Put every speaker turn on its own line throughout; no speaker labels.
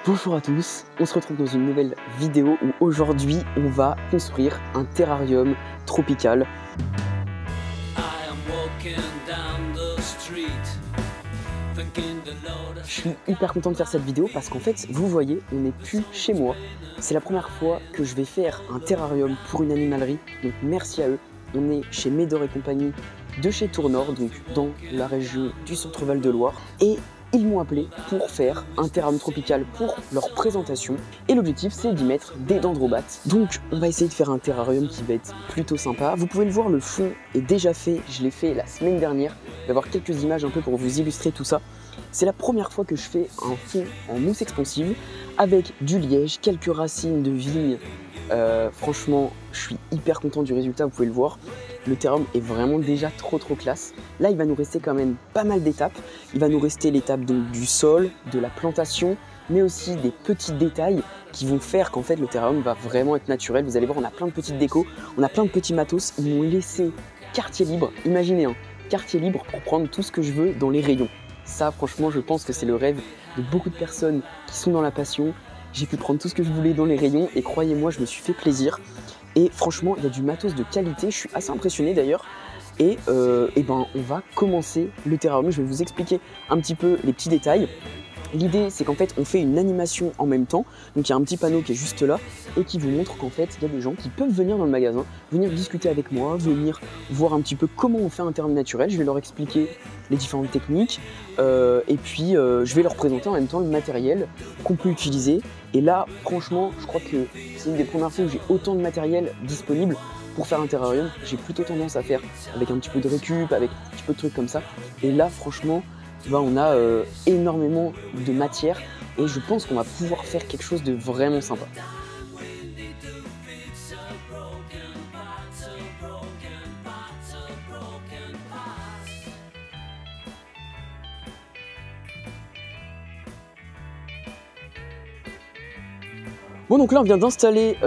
Bonjour à tous, on se retrouve dans une nouvelle vidéo où aujourd'hui on va construire un terrarium tropical. Je suis hyper content de faire cette vidéo parce qu'en fait, vous voyez, on n'est plus chez moi. C'est la première fois que je vais faire un terrarium pour une animalerie, donc merci à eux. On est chez Médor et compagnie de chez Tournord, donc dans la région du Centre Val de Loire. Et ils m'ont appelé pour faire un terrarium tropical pour leur présentation. Et l'objectif, c'est d'y mettre des dendrobates. Donc, on va essayer de faire un terrarium qui va être plutôt sympa. Vous pouvez le voir, le fond est déjà fait. Je l'ai fait la semaine dernière. Je vais avoir quelques images un peu pour vous illustrer tout ça. C'est la première fois que je fais un fond en mousse expansive avec du liège, quelques racines de vigne. Franchement, je suis hyper content du résultat, vous pouvez le voir. Le terrarium est vraiment déjà trop classe. Là, il va nous rester quand même pas mal d'étapes. Il va nous rester l'étape donc du sol, de la plantation, mais aussi des petits détails qui vont faire qu'en fait le terrarium va vraiment être naturel. Vous allez voir, on a plein de petites décos, on a plein de petits matos. Ils m'ont laissé quartier libre. Imaginez un quartier libre pour prendre tout ce que je veux dans les rayons. Ça, franchement, je pense que c'est le rêve de beaucoup de personnes qui sont dans la passion. J'ai pu prendre tout ce que je voulais dans les rayons et croyez-moi, je me suis fait plaisir. Et franchement, il y a du matos de qualité, je suis assez impressionné d'ailleurs. Et ben, on va commencer le terrarium, je vais vous expliquer un petit peu les petits détails. L'idée, c'est qu'en fait, on fait une animation en même temps. Donc, il y a un petit panneau qui est juste là et qui vous montre qu'en fait, il y a des gens qui peuvent venir dans le magasin, venir discuter avec moi, venir voir un petit peu comment on fait un terrarium naturel. Je vais leur expliquer les différentes techniques et puis je vais leur présenter en même temps le matériel qu'on peut utiliser. Et là, franchement, je crois que c'est une des premières fois où j'ai autant de matériel disponible pour faire un terrarium. J'ai plutôt tendance à faire avec un petit peu de récup, avec un petit peu de trucs comme ça. Et là, franchement, ben, on a énormément de matière et je pense qu'on va pouvoir faire quelque chose de vraiment sympa. Bon, donc là on vient d'installer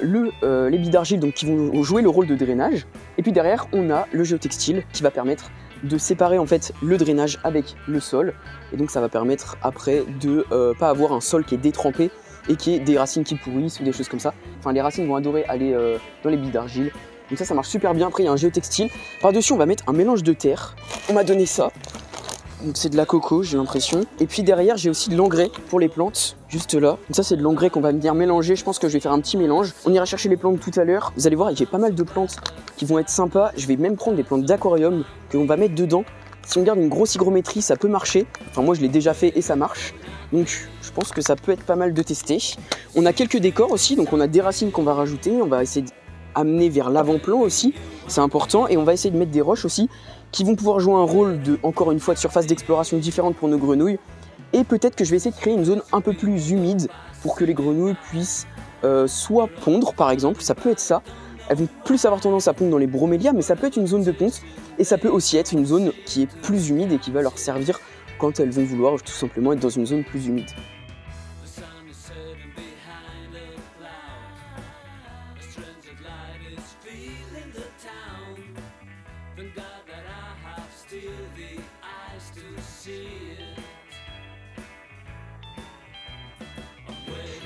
les billes d'argile qui vont jouer le rôle de drainage, et puis derrière on a le géotextile qui va permettre de séparer en fait le drainage avec le sol, et donc ça va permettre après de pas avoir un sol qui est détrempé et qui est des racines qui pourrissent ou des choses comme ça. Enfin, les racines vont adorer aller dans les billes d'argile, donc ça marche super bien. Après il y a un géotextile, par dessus on va mettre un mélange de terre, on m'a donné ça. Donc c'est de la coco, j'ai l'impression. Et puis derrière, j'ai aussi de l'engrais pour les plantes, juste là. Donc ça, c'est de l'engrais qu'on va venir mélanger. Je pense que je vais faire un petit mélange. On ira chercher les plantes tout à l'heure. Vous allez voir, j'ai pas mal de plantes qui vont être sympas. Je vais même prendre des plantes d'aquarium que l'on va mettre dedans. Si on garde une grosse hygrométrie, ça peut marcher. Enfin, moi, je l'ai déjà fait et ça marche. Donc je pense que ça peut être pas mal de tester. On a quelques décors aussi. Donc on a des racines qu'on va rajouter. On va essayer d'amener vers l'avant-plan aussi. C'est important. Et on va essayer de mettre des roches aussi, qui vont pouvoir jouer un rôle de, encore une fois, de surface d'exploration différente pour nos grenouilles. Et peut-être que je vais essayer de créer une zone un peu plus humide pour que les grenouilles puissent soit pondre, par exemple, ça peut être ça. Elles vont plus avoir tendance à pondre dans les bromélias, mais ça peut être une zone de ponte. Et ça peut aussi être une zone qui est plus humide et qui va leur servir quand elles vont vouloir tout simplement être dans une zone plus humide.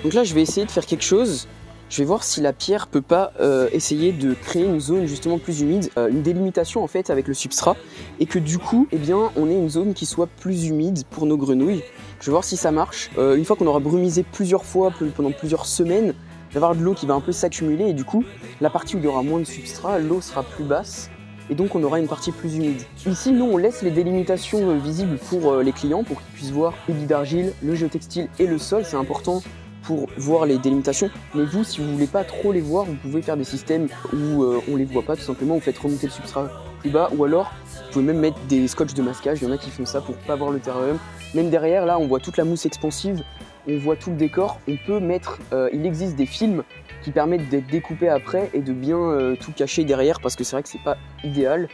Donc là, je vais essayer de faire quelque chose. Je vais voir si la pierre peut pas essayer de créer une zone justement plus humide, une délimitation en fait avec le substrat, et que du coup, eh bien, on ait une zone qui soit plus humide pour nos grenouilles. Je vais voir si ça marche. Une fois qu'on aura brumisé plusieurs fois pendant plusieurs semaines, il va y avoir de l'eau qui va un peu s'accumuler, et du coup, la partie où il y aura moins de substrat, l'eau sera plus basse. Et donc on aura une partie plus humide. Ici, nous, on laisse les délimitations visibles pour les clients, pour qu'ils puissent voir les billes d'argile, le géotextile et le sol. C'est important pour voir les délimitations. Mais vous, si vous voulez pas trop les voir, vous pouvez faire des systèmes où on les voit pas, tout simplement. Vous faites remonter le substrat plus bas, ou alors vous pouvez même mettre des scotch de masquage. Il y en a qui font ça pour pas voir le terrarium. Même derrière, là, on voit toute la mousse expansive, on voit tout le décor. On peut mettre, il existe des films qui permettent d'être découpés après et de bien tout cacher derrière, parce que c'est vrai que c'est pas idéal.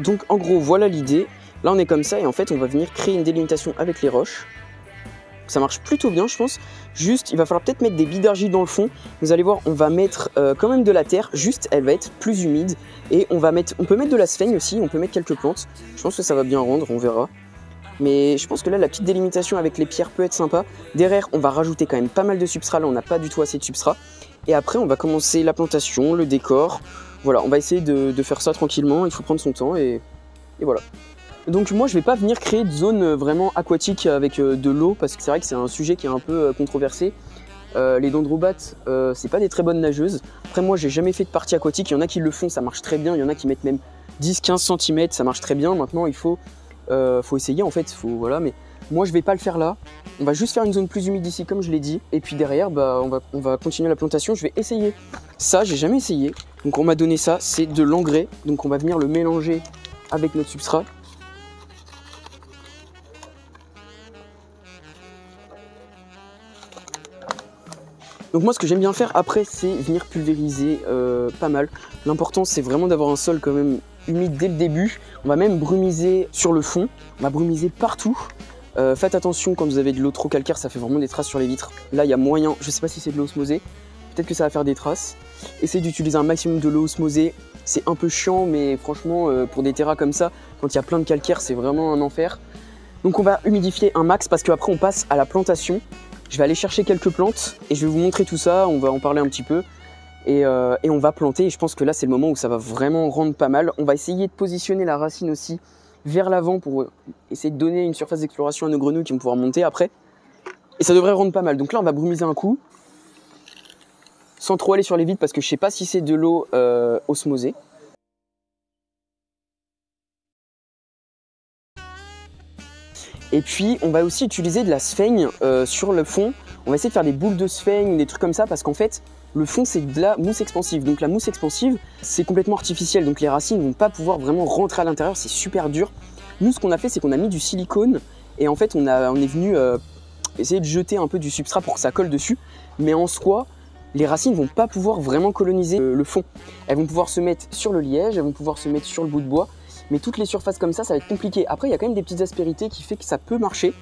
Donc en gros, voilà l'idée. Là on est comme ça et en fait on va venir créer une délimitation avec les roches. ça marche plutôt bien je pense. Juste il va falloir peut-être mettre des billes d'argile dans le fond. Vous allez voir, on va mettre quand même de la terre, juste elle va être plus humide. Et on peut mettre de la sphaigne aussi, on peut mettre quelques plantes. Je pense que ça va bien rendre, on verra. Mais je pense que là la petite délimitation avec les pierres peut être sympa. Derrière on va rajouter quand même pas mal de substrat, là on n'a pas du tout assez de substrat. Et après on va commencer la plantation, le décor. Voilà, on va essayer de faire ça tranquillement, il faut prendre son temps et voilà. Donc moi je vais pas venir créer de zone vraiment aquatique avec de l'eau, parce que c'est vrai que c'est un sujet qui est un peu controversé. Les dendrobates, c'est pas des très bonnes nageuses. Après moi j'ai jamais fait de partie aquatique, il y en a qui le font, ça marche très bien, il y en a qui mettent même 10-15 cm, ça marche très bien. Maintenant il faut essayer en fait, voilà, mais moi je vais pas le faire là. On va juste faire une zone plus humide ici comme je l'ai dit, et puis derrière bah, on va continuer la plantation. Je vais essayer ça, j'ai jamais essayé, donc on m'a donné ça, c'est de l'engrais, donc on va venir le mélanger avec notre substrat. Donc moi ce que j'aime bien faire après c'est venir pulvériser pas mal. L'important c'est vraiment d'avoir un sol quand même humide dès le début. On va même brumiser sur le fond, on va brumiser partout. Faites attention quand vous avez de l'eau trop calcaire, ça fait vraiment des traces sur les vitres. Là il y a moyen, je sais pas si c'est de l'eau osmosée, peut-être que ça va faire des traces. Essayez d'utiliser un maximum de l'eau osmosée, c'est un peu chiant mais franchement pour des terras comme ça, quand il y a plein de calcaire c'est vraiment un enfer. Donc on va humidifier un max parce qu'après on passe à la plantation. Je vais aller chercher quelques plantes et je vais vous montrer tout ça, on va en parler un petit peu et on va planter. Et je pense que là c'est le moment où ça va vraiment rendre pas mal. On va essayer de positionner la racine aussi vers l'avant pour essayer de donner une surface d'exploration à nos grenouilles qui vont pouvoir monter après. Et ça devrait rendre pas mal. Donc là on va brumiser un coup, sans trop aller sur les vides parce que je sais pas si c'est de l'eau osmosée. Et puis on va aussi utiliser de la sphaigne sur le fond. On va essayer de faire des boules de sphaigne, des trucs comme ça, parce qu'en fait le fond c'est de la mousse expansive. Donc la mousse expansive c'est complètement artificiel, donc les racines ne vont pas pouvoir vraiment rentrer à l'intérieur, c'est super dur. Nous ce qu'on a fait c'est qu'on a mis du silicone et en fait on est venu essayer de jeter un peu du substrat pour que ça colle dessus. Mais en soi les racines ne vont pas pouvoir vraiment coloniser le fond. Elles vont pouvoir se mettre sur le liège, elles vont pouvoir se mettre sur le bout de bois. Mais toutes les surfaces comme ça va être compliqué. Après, il y a quand même des petites aspérités qui fait que ça peut marcher.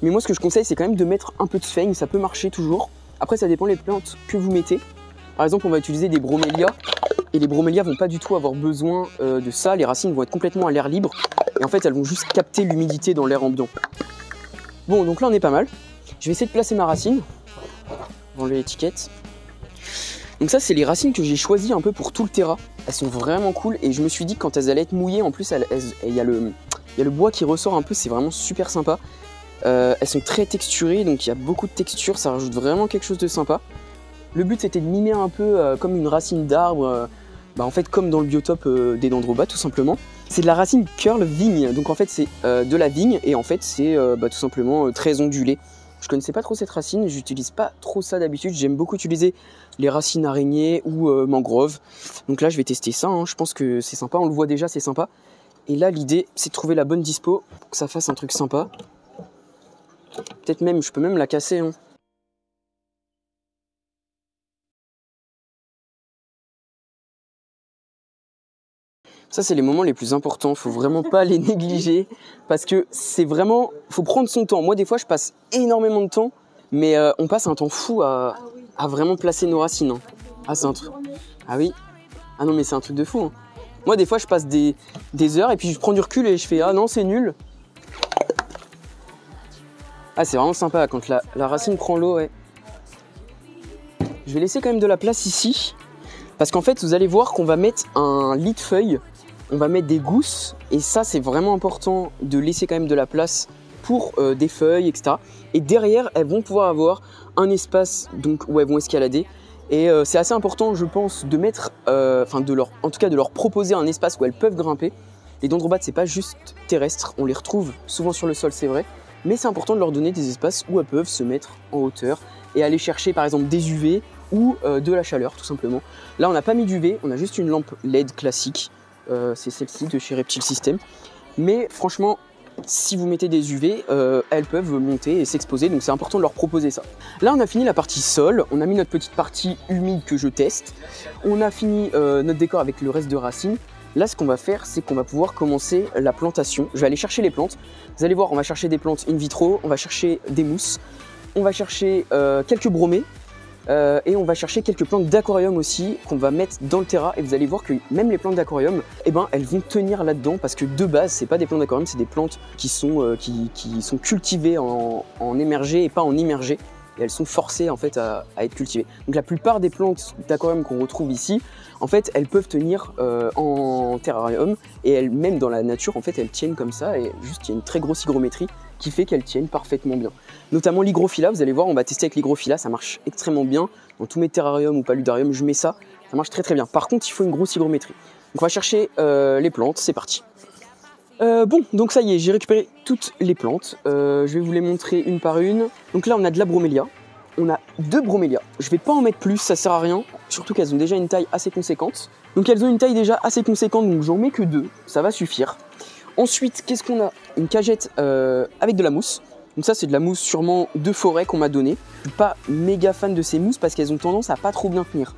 Mais moi, ce que je conseille, c'est quand même de mettre un peu de sphaigne. Ça peut marcher toujours. Après, ça dépend des plantes que vous mettez. Par exemple, on va utiliser des bromélias. Et les bromélias vont pas du tout avoir besoin de ça. Les racines vont être complètement à l'air libre. Et en fait, elles vont juste capter l'humidité dans l'air ambiant. Bon, donc là, on est pas mal. Je vais essayer de placer ma racine. Enlever l'étiquette. Donc ça c'est les racines que j'ai choisies un peu pour tout le terrain. Elles sont vraiment cool et je me suis dit que quand elles allaient être mouillées, en plus il y a le bois qui ressort un peu, c'est vraiment super sympa. Elles sont très texturées, donc il y a beaucoup de texture, ça rajoute vraiment quelque chose de sympa. Le but c'était de mimer un peu comme une racine d'arbre, en fait comme dans le biotope des dendrobates tout simplement. C'est de la racine curl vigne, donc en fait c'est de la vigne et en fait c'est tout simplement très ondulé. Je connaissais pas trop cette racine, j'utilise pas trop ça d'habitude, j'aime beaucoup utiliser les racines araignées ou mangrove. Donc là je vais tester ça, hein. Je pense que c'est sympa, on le voit déjà, c'est sympa. Et là l'idée c'est de trouver la bonne dispo pour que ça fasse un truc sympa. Peut-être même, je peux même la casser, hein. Ça c'est les moments les plus importants, faut vraiment pas les négliger parce que c'est vraiment, faut prendre son temps. Moi des fois je passe énormément de temps, mais on passe un temps fou à vraiment placer nos racines, hein. Ah c'est un truc, ah oui, ah non mais c'est un truc de fou, hein. Moi des fois je passe des heures et puis je prends du recul et je fais ah non c'est nul. Ah c'est vraiment sympa quand la racine prend l'eau, ouais. Je vais laisser quand même de la place ici parce qu'en fait vous allez voir qu'on va mettre un lit de feuilles. On va mettre des gousses et ça c'est vraiment important de laisser quand même de la place pour des feuilles, etc. Et derrière elles vont pouvoir avoir un espace donc, où elles vont escalader. Et c'est assez important je pense de mettre, en tout cas de leur proposer un espace où elles peuvent grimper. Les dendrobates c'est pas juste terrestre, on les retrouve souvent sur le sol c'est vrai. Mais c'est important de leur donner des espaces où elles peuvent se mettre en hauteur et aller chercher par exemple des UV ou de la chaleur tout simplement. Là on n'a pas mis d'UV, on a juste une lampe LED classique. C'est celle-ci de chez Reptile System. Mais franchement, si vous mettez des UV, elles peuvent monter et s'exposer, donc c'est important de leur proposer ça. Là, on a fini la partie sol, on a mis notre petite partie humide que je teste. On a fini notre décor avec le reste de racines. Là, ce qu'on va faire, c'est qu'on va pouvoir commencer la plantation. Je vais aller chercher les plantes. Vous allez voir, on va chercher des plantes in vitro, on va chercher des mousses. on va chercher quelques bromées et on va chercher quelques plantes d'aquarium aussi qu'on va mettre dans le terra. Et vous allez voir que même les plantes d'aquarium, eh ben, elles vont tenir là-dedans parce que de base, c'est pas des plantes d'aquarium, c'est des plantes qui sont cultivées en émergé et pas en immergé. Et elles sont forcées en fait à être cultivées. Donc la plupart des plantes d'aquarium qu'on retrouve ici, en fait, elles peuvent tenir en terrarium et elles, même dans la nature, en fait, elles tiennent comme ça et juste il y a une très grosse hygrométrie qui fait qu'elles tiennent parfaitement bien. Notamment l'hygrophila, vous allez voir, on va tester avec l'hygrophila, ça marche extrêmement bien. Dans tous mes terrariums ou paludariums, je mets ça, ça marche très très bien. Par contre, il faut une grosse hygrométrie. Donc on va chercher les plantes, c'est parti. Bon, donc ça y est, j'ai récupéré toutes les plantes. Je vais vous les montrer une par une. Donc là, on a de la bromélia. On a 2 bromélias. Je vais pas en mettre plus, ça sert à rien. Surtout qu'elles ont déjà une taille assez conséquente. Donc elles ont une taille déjà assez conséquente, donc j'en mets que 2. Ça va suffire. Ensuite, qu'est-ce qu'on a? Une cagette avec de la mousse. Donc ça, c'est de la mousse sûrement de forêt qu'on m'a donnée. Je suis pas méga fan de ces mousses parce qu'elles ont tendance à pas trop bien tenir.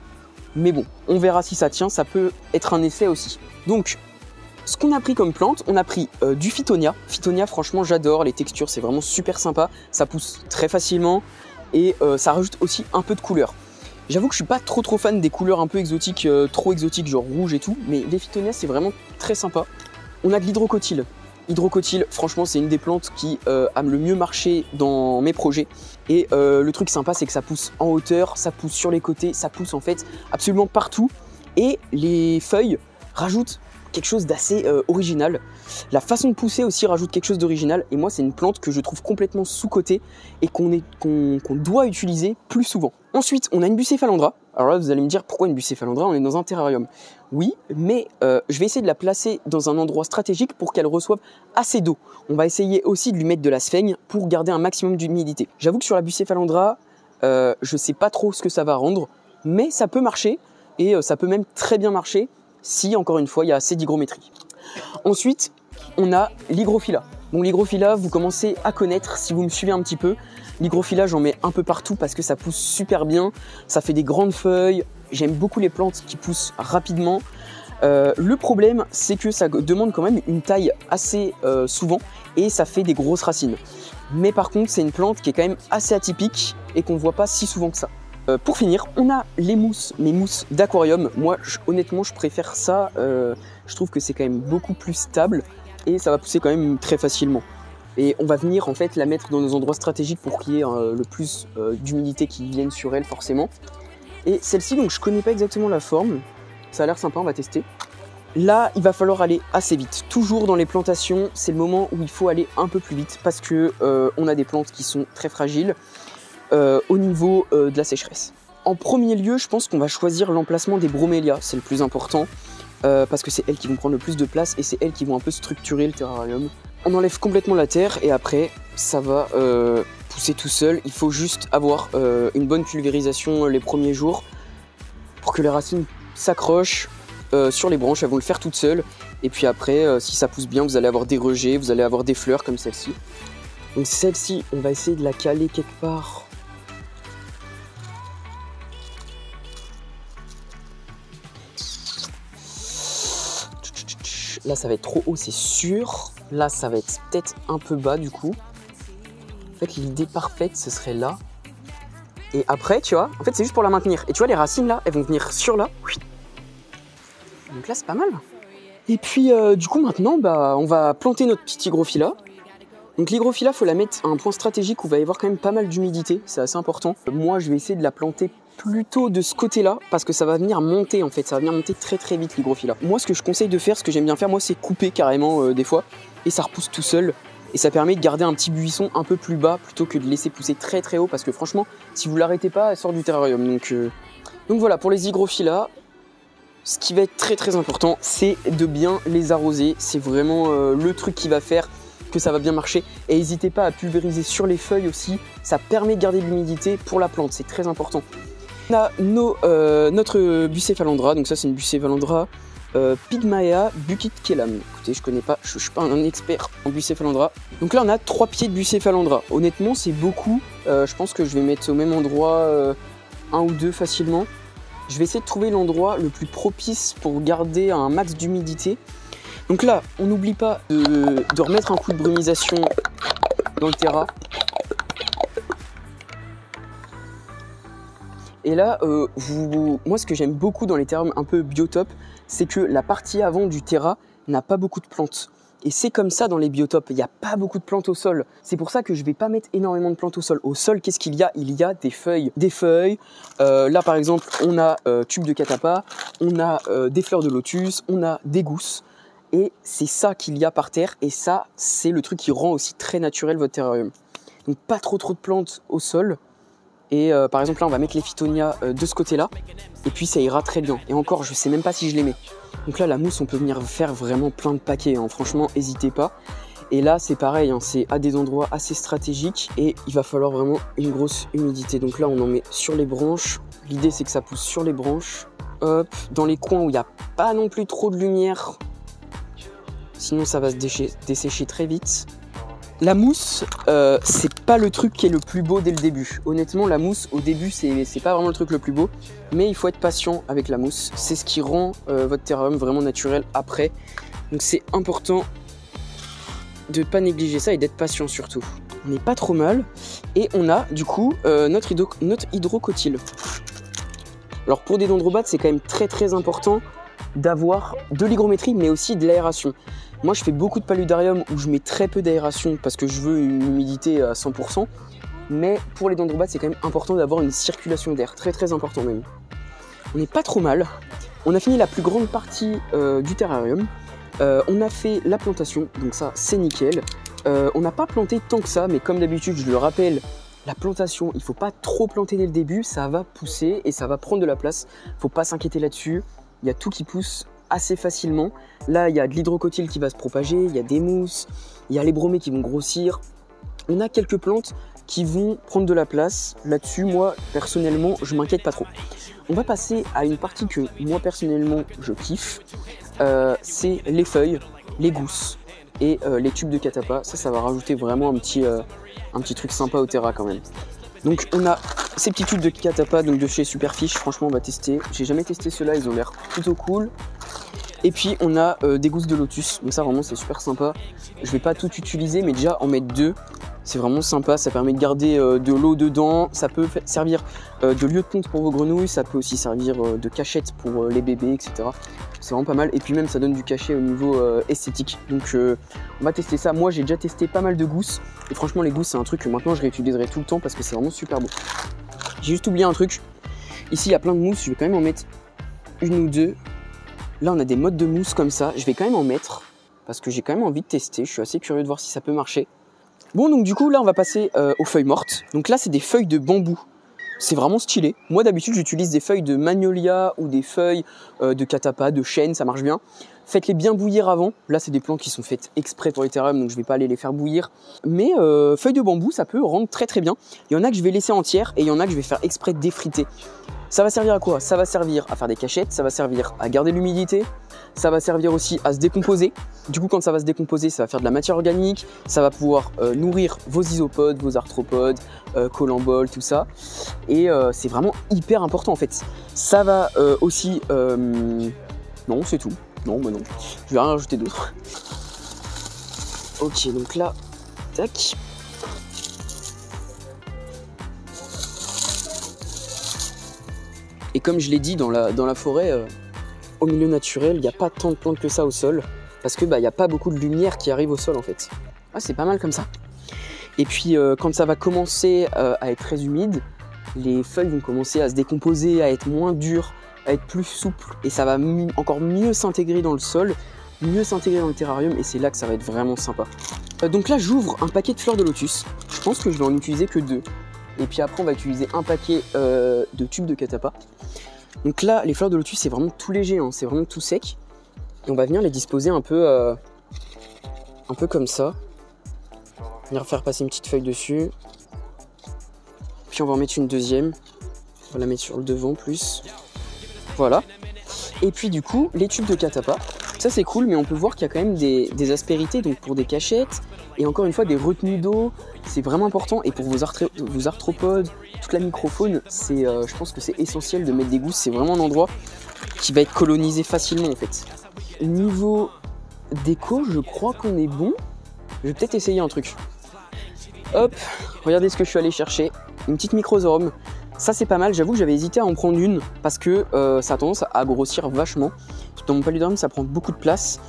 Mais bon, on verra si ça tient. Ça peut être un essai aussi. Donc, ce qu'on a pris comme plante, on a pris du Phytonia. Phytonia, franchement, j'adore. Les textures, c'est vraiment super sympa. Ça pousse très facilement et ça rajoute aussi un peu de couleur. J'avoue que je suis pas trop fan des couleurs un peu exotiques, trop exotiques, genre rouge et tout. Mais les Phytonia, c'est vraiment très sympa. On a de l'hydrocotyle. Hydrocotyle, franchement, c'est une des plantes qui a le mieux marché dans mes projets. Et le truc sympa, c'est que ça pousse en hauteur, ça pousse sur les côtés, ça pousse en fait absolument partout. Et les feuilles rajoutent quelque chose d'assez original. La façon de pousser aussi rajoute quelque chose d'original. Et moi, c'est une plante que je trouve complètement sous-cotée et qu'on doit utiliser plus souvent. Ensuite, on a une Bucephalandra. Alors là, vous allez me dire, pourquoi une Bucephalandra? On est dans un terrarium. Oui, mais je vais essayer de la placer dans un endroit stratégique pour qu'elle reçoive assez d'eau. On va essayer aussi de lui mettre de la sphaigne pour garder un maximum d'humidité. J'avoue que sur la Bucephalandra, je sais pas trop ce que ça va rendre, mais ça peut marcher et ça peut même très bien marcher si, encore une fois, il y a assez d'hygrométrie. Ensuite, on a l'hygrophila. Bon, l'hygrophila, vous commencez à connaître si vous me suivez un petit peu. L'hygrophila, j'en mets un peu partout parce que ça pousse super bien. Ça fait des grandes feuilles. J'aime beaucoup les plantes qui poussent rapidement. Le problème, c'est que ça demande quand même une taille assez souvent et ça fait des grosses racines. Mais par contre, c'est une plante qui est quand même assez atypique et qu'on ne voit pas si souvent que ça. Pour finir, on a les mousses, mes mousses d'aquarium. Moi, honnêtement, je préfère ça. Je trouve que c'est quand même beaucoup plus stable et ça va pousser quand même très facilement. Et on va venir en fait la mettre dans nos endroits stratégiques pour qu'il y ait le plus d'humidité qui vienne sur elle forcément. Et celle-ci, donc je connais pas exactement la forme. Ça a l'air sympa, on va tester. Là, il va falloir aller assez vite. Toujours dans les plantations, c'est le moment où il faut aller un peu plus vite parce que on a des plantes qui sont très fragiles au niveau de la sécheresse. En premier lieu, je pense qu'on va choisir l'emplacement des bromélias, c'est le plus important parce que c'est elles qui vont prendre le plus de place et c'est elles qui vont un peu structurer le terrarium. On enlève complètement la terre et après, ça va pousser tout seul. Il faut juste avoir une bonne pulvérisation les premiers jours pour que les racines s'accrochent sur les branches. Elles vont le faire toutes seules. Et puis après, si ça pousse bien, vous allez avoir des rejets, vous allez avoir des fleurs comme celle-ci. Donc celle-ci, on va essayer de la caler quelque part. Là, ça va être trop haut, c'est sûr. Là, ça va être peut-être un peu bas, du coup. En fait, l'idée parfaite, ce serait là. Et après, tu vois, en fait, c'est juste pour la maintenir. Et tu vois, les racines, là, elles vont venir sur là. Donc là, c'est pas mal. Et puis, du coup, maintenant, bah, on va planter notre petit hygrophila. Donc l'hygrophila, il faut la mettre à un point stratégique où il va y avoir quand même pas mal d'humidité. C'est assez important. Moi, je vais essayer de la planter plutôt de ce côté-là parce que ça va venir monter en fait, ça va venir monter très très vite l'hygrophila. Moi ce que je conseille de faire, ce que j'aime bien faire moi, c'est couper carrément des fois et ça repousse tout seul et ça permet de garder un petit buisson un peu plus bas plutôt que de laisser pousser très très haut parce que franchement si vous l'arrêtez pas elle sort du terrarium. Donc voilà pour les hygrophilas. Ce qui va être très très important, c'est de bien les arroser. C'est vraiment le truc qui va faire que ça va bien marcher. Et n'hésitez pas à pulvériser sur les feuilles aussi. Ça permet de garder de l'humidité pour la plante, c'est très important. On a notre Bucephalandra, donc ça c'est une Bucephalandra Pygmaea buckytkelam. Écoutez, je connais pas, je suis pas un expert en Bucephalandra. Donc là on a 3 pieds de Bucephalandra. Honnêtement c'est beaucoup, je pense que je vais mettre au même endroit 1 ou 2 facilement. Je vais essayer de trouver l'endroit le plus propice pour garder un max d'humidité. Donc là, on n'oublie pas de remettre un coup de brumisation dans le terra. Et là, moi ce que j'aime beaucoup dans les terrains un peu biotopes, c'est que la partie avant du terrain n'a pas beaucoup de plantes. Et c'est comme ça dans les biotopes, il n'y a pas beaucoup de plantes au sol. C'est pour ça que je ne vais pas mettre énormément de plantes au sol. Au sol, qu'est-ce qu'il y a? Il y a des feuilles. Des feuilles, là par exemple, on a tubes de catapa, on a des fleurs de lotus, on a des gousses. Et c'est ça qu'il y a par terre. Et ça, c'est le truc qui rend aussi très naturel votre terrarium. Donc pas trop de plantes au sol. Et par exemple là on va mettre les phytonias de ce côté là et puis ça ira très bien. Et encore je sais même pas si je les mets. Donc là la mousse on peut venir faire vraiment plein de paquets, hein. Franchement n'hésitez pas. Et là c'est pareil, hein. C'est à des endroits assez stratégiques et il va falloir vraiment une grosse humidité. Donc là on en met sur les branches. L'idée c'est que ça pousse sur les branches. Hop, dans les coins où il n'y a pas non plus trop de lumière. Sinon ça va se dessécher très vite. La mousse, c'est pas le truc qui est le plus beau dès le début. Honnêtement, la mousse, au début, c'est pas vraiment le truc le plus beau. Mais il faut être patient avec la mousse. C'est ce qui rend votre terrarium vraiment naturel après. Donc c'est important de ne pas négliger ça et d'être patient surtout. On n'est pas trop mal. Et on a du coup notre hydrocotyle. Alors pour des dendrobates, c'est quand même très important d'avoir de l'hygrométrie mais aussi de l'aération. Moi je fais beaucoup de paludarium où je mets très peu d'aération parce que je veux une humidité à 100%, mais pour les dendrobates c'est quand même important d'avoir une circulation d'air, très important même. On n'est pas trop mal, on a fini la plus grande partie du terrarium, on a fait la plantation, donc ça c'est nickel. On n'a pas planté tant que ça, mais comme d'habitude je le rappelle, la plantation, il ne faut pas trop planter dès le début, ça va pousser et ça va prendre de la place, il ne faut pas s'inquiéter là-dessus. Il y a tout qui pousse assez facilement. Là, il y a de l'hydrocotyle qui va se propager, il y a des mousses, il y a les bromées qui vont grossir. On a quelques plantes qui vont prendre de la place. Là-dessus, moi, personnellement, je m'inquiète pas trop. On va passer à une partie que moi, personnellement, je kiffe. C'est les feuilles, les gousses et les tubes de catapa. Ça va rajouter vraiment un petit truc sympa au terrain quand même. Donc on a ces petits tubes de catapa donc de chez Superfish, franchement on va tester. J'ai jamais testé ceux-là, ils ont l'air plutôt cool. Et puis on a des gousses de lotus, donc ça vraiment c'est super sympa. Je vais pas tout utiliser mais déjà en mettre deux, c'est vraiment sympa, ça permet de garder de l'eau dedans. Ça peut servir de lieu de ponte pour vos grenouilles, ça peut aussi servir de cachette pour les bébés, etc. C'est vraiment pas mal et puis même ça donne du cachet au niveau esthétique. Donc on va tester ça. Moi j'ai déjà testé pas mal de gousses et franchement les gousses c'est un truc que maintenant je réutiliserai tout le temps parce que c'est vraiment super beau. J'ai juste oublié un truc. Ici il y a plein de mousse, je vais quand même en mettre une ou deux. Là on a des modes de mousse comme ça, je vais quand même en mettre parce que j'ai quand même envie de tester, je suis assez curieux de voir si ça peut marcher. Bon donc du coup là on va passer aux feuilles mortes. Donc là c'est des feuilles de bambou. C'est vraiment stylé. Moi d'habitude j'utilise des feuilles de magnolia ou des feuilles de catapa, de chêne, ça marche bien. Faites-les bien bouillir avant. Là c'est des plantes qui sont faites exprès pour les terrariums donc je vais pas aller les faire bouillir. Mais feuilles de bambou ça peut rendre très bien. Il y en a que je vais laisser entières et il y en a que je vais faire exprès d'effriter. Ça va servir à quoi? Ça va servir à faire des cachettes, ça va servir à garder l'humidité, ça va servir aussi à se décomposer. Du coup, quand ça va se décomposer, ça va faire de la matière organique, ça va pouvoir nourrir vos isopodes, vos arthropodes, colamboles, tout ça. Et c'est vraiment hyper important en fait. Ça va aussi... Non, c'est tout. Non, bah non. Je vais rien rajouter d'autre. Ok, donc là, tac. Et comme je l'ai dit, dans la forêt, au milieu naturel, il n'y a pas tant de plantes que ça au sol, parce que il n'y a pas beaucoup de lumière qui arrive au sol en fait. Ah, c'est pas mal comme ça. Et puis quand ça va commencer à être très humide, les feuilles vont commencer à se décomposer, à être moins dures, à être plus souples, et ça va encore mieux s'intégrer dans le sol, mieux s'intégrer dans le terrarium, et c'est là que ça va être vraiment sympa. Donc là, j'ouvre un paquet de fleurs de lotus. Je pense que je vais en utiliser que 2. Et puis après on va utiliser un paquet de tubes de catapa. Donc là les fleurs de lotus c'est vraiment tout léger, hein, c'est vraiment tout sec. Et on va venir les disposer un peu comme ça. Venir faire passer une petite feuille dessus. Puis on va en mettre une deuxième. On va la mettre sur le devant plus. Voilà. Et puis du coup les tubes de catapa. Ça c'est cool mais on peut voir qu'il y a quand même des aspérités donc pour des cachettes. Et encore une fois des retenues d'eau. C'est vraiment important et pour vos arthropodes, toute la microfaune, je pense que c'est essentiel de mettre des gousses. C'est vraiment un endroit qui va être colonisé facilement en fait. Niveau déco, je crois qu'on est bon. Je vais peut-être essayer un truc. Hop, regardez ce que je suis allé chercher. Une petite microzorum. Ça c'est pas mal, j'avoue que j'avais hésité à en prendre une parce que ça a tendance à grossir vachement. Dans mon paludarium ça prend beaucoup de place,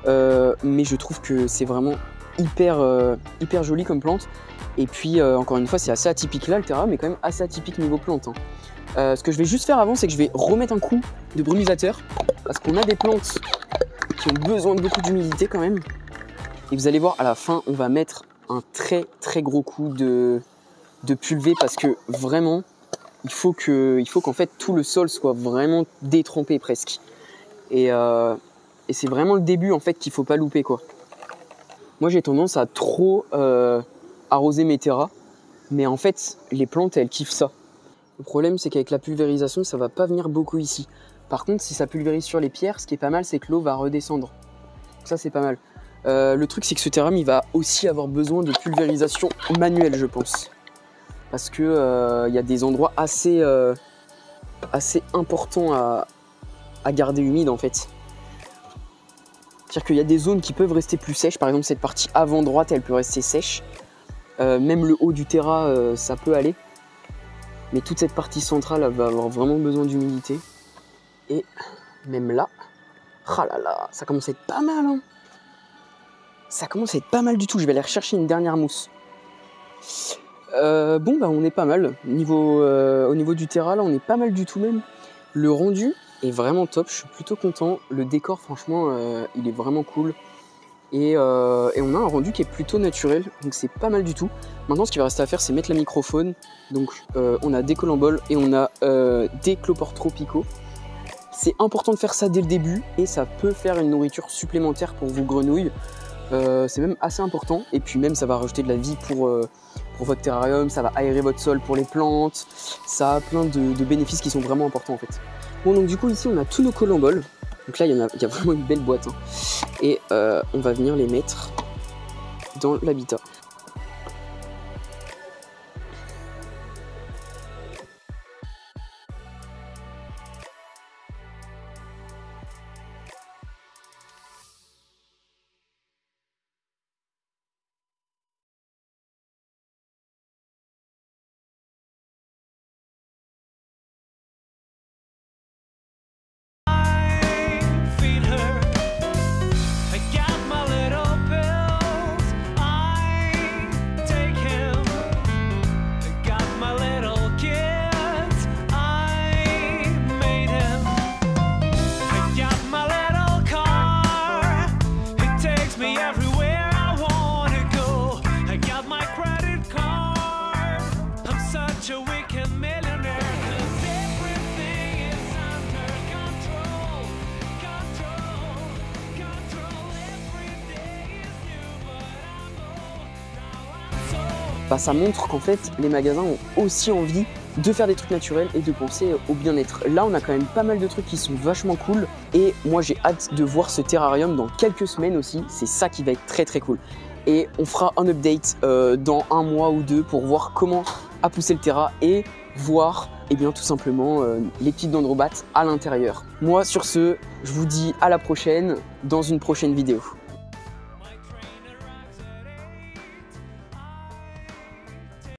mais je trouve que c'est vraiment hyper joli comme plante. Et puis encore une fois c'est assez atypique là, le terrarium est quand même assez atypique niveau plante. Ce que je vais juste faire avant, c'est que je vais remettre un coup de brumisateur parce qu'on a des plantes qui ont besoin de beaucoup d'humidité quand même. Et vous allez voir à la fin, on va mettre un très gros coup de pulvé parce que vraiment il faut qu'en fait tout le sol soit vraiment détrempé presque. Et c'est vraiment le début en fait qu'il faut pas louper quoi. Moi j'ai tendance à trop arroser mes terras, mais en fait les plantes elles kiffent ça. Le problème c'est qu'avec la pulvérisation ça va pas venir beaucoup ici. Par contre si ça pulvérise sur les pierres, ce qui est pas mal c'est que l'eau va redescendre. Ça c'est pas mal. Le truc c'est que ce terrarium il va aussi avoir besoin de pulvérisation manuelle je pense. Parce que y a des endroits assez importants à garder humides en fait. C'est-à-dire qu'il y a des zones qui peuvent rester plus sèches. Par exemple cette partie avant droite elle peut rester sèche. Même le haut du terrain ça peut aller. Mais toute cette partie centrale elle va avoir vraiment besoin d'humidité. Et même là, ah là là, ça commence à être pas mal hein. Ça commence à être pas mal du tout. Je vais aller rechercher une dernière mousse. Bon bah on est pas mal. Au niveau du terrain là on est pas mal du tout même. Le rendu est vraiment top, je suis plutôt content. Le décor franchement il est vraiment cool. Et on a un rendu qui est plutôt naturel, donc c'est pas mal du tout. Maintenant ce qu'il va rester à faire c'est mettre la microfaune. Donc on a des colamboles et on a des clopores tropicaux. C'est important de faire ça dès le début et ça peut faire une nourriture supplémentaire pour vos grenouilles. C'est même assez important et puis même ça va rajouter de la vie pour votre terrarium, ça va aérer votre sol pour les plantes, ça a plein de bénéfices qui sont vraiment importants en fait. Bon donc du coup ici on a tous nos colamboles, donc là il y a vraiment une belle boîte hein. Et on va venir les mettre dans l'habitat. Bah, ça montre qu'en fait les magasins ont aussi envie de faire des trucs naturels et de penser au bien-être. Là on a quand même pas mal de trucs qui sont vachement cool et moi j'ai hâte de voir ce terrarium dans quelques semaines aussi, c'est ça qui va être très cool. Et on fera un update dans 1 mois ou 2 pour voir comment a poussé le terra et voir et bien tout simplement les petites dendrobates à l'intérieur. Moi sur ce, je vous dis à la prochaine dans une prochaine vidéo.